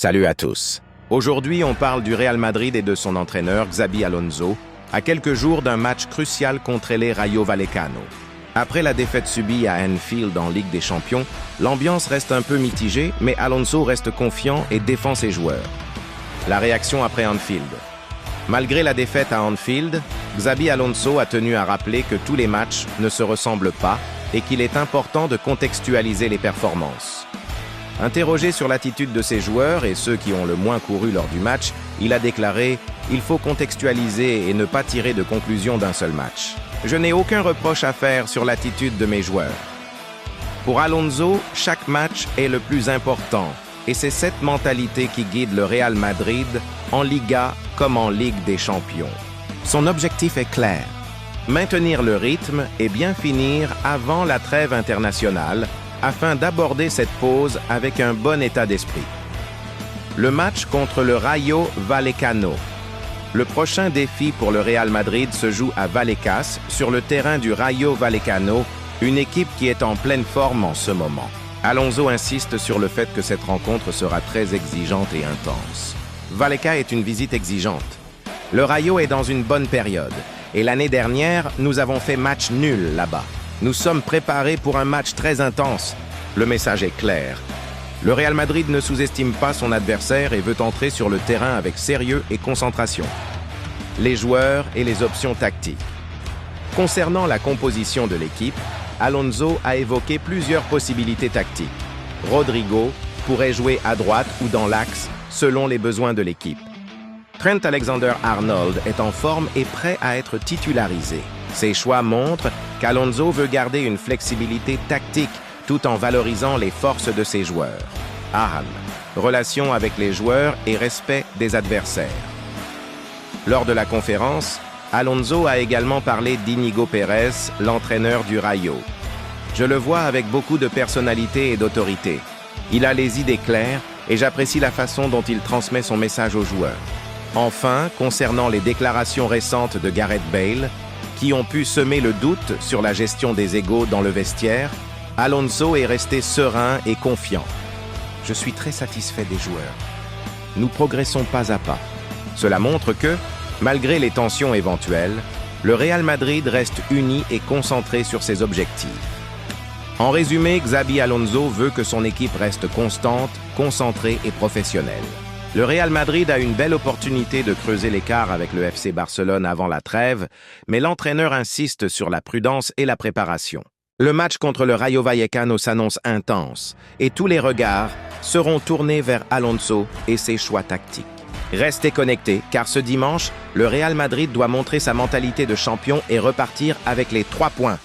Salut à tous. Aujourd'hui, on parle du Real Madrid et de son entraîneur Xabi Alonso, à quelques jours d'un match crucial contre les Rayo Vallecano. Après la défaite subie à Anfield en Ligue des Champions, l'ambiance reste un peu mitigée, mais Alonso reste confiant et défend ses joueurs. La réaction après Anfield. Malgré la défaite à Anfield, Xabi Alonso a tenu à rappeler que tous les matchs ne se ressemblent pas et qu'il est important de contextualiser les performances. Interrogé sur l'attitude de ses joueurs et ceux qui ont le moins couru lors du match, il a déclaré « Il faut contextualiser et ne pas tirer de conclusion d'un seul match. Je n'ai aucun reproche à faire sur l'attitude de mes joueurs. » Pour Alonso, chaque match est le plus important et c'est cette mentalité qui guide le Real Madrid en Liga comme en Ligue des Champions. Son objectif est clair, maintenir le rythme et bien finir avant la trêve internationale afin d'aborder cette pause avec un bon état d'esprit. Le match contre le Rayo Vallecano. Le prochain défi pour le Real Madrid se joue à Vallecas, sur le terrain du Rayo Vallecano, une équipe qui est en pleine forme en ce moment. Alonso insiste sur le fait que cette rencontre sera très exigeante et intense. Vallecas est une visite exigeante. Le Rayo est dans une bonne période, et l'année dernière, nous avons fait match nul là-bas. Nous sommes préparés pour un match très intense. Le message est clair. Le Real Madrid ne sous-estime pas son adversaire et veut entrer sur le terrain avec sérieux et concentration. Les joueurs et les options tactiques. Concernant la composition de l'équipe, Alonso a évoqué plusieurs possibilités tactiques. Rodrigo pourrait jouer à droite ou dans l'axe selon les besoins de l'équipe. Trent Alexander-Arnold est en forme et prêt à être titularisé. Ces choix montrent qu'Alonso veut garder une flexibilité tactique tout en valorisant les forces de ses joueurs. Aham, relation avec les joueurs et respect des adversaires. Lors de la conférence, Alonso a également parlé d'Íñigo Pérez, l'entraîneur du Rayo. Je le vois avec beaucoup de personnalité et d'autorité. Il a les idées claires et j'apprécie la façon dont il transmet son message aux joueurs. Enfin, concernant les déclarations récentes de Gareth Bale, qui ont pu semer le doute sur la gestion des égos dans le vestiaire, Alonso est resté serein et confiant. Je suis très satisfait des joueurs. Nous progressons pas à pas. Cela montre que, malgré les tensions éventuelles, le Real Madrid reste uni et concentré sur ses objectifs. En résumé, Xabi Alonso veut que son équipe reste constante, concentrée et professionnelle. Le Real Madrid a une belle opportunité de creuser l'écart avec le FC Barcelone avant la trêve, mais l'entraîneur insiste sur la prudence et la préparation. Le match contre le Rayo Vallecano s'annonce intense et tous les regards seront tournés vers Alonso et ses choix tactiques. Restez connectés car ce dimanche, le Real Madrid doit montrer sa mentalité de champion et repartir avec les 3 points.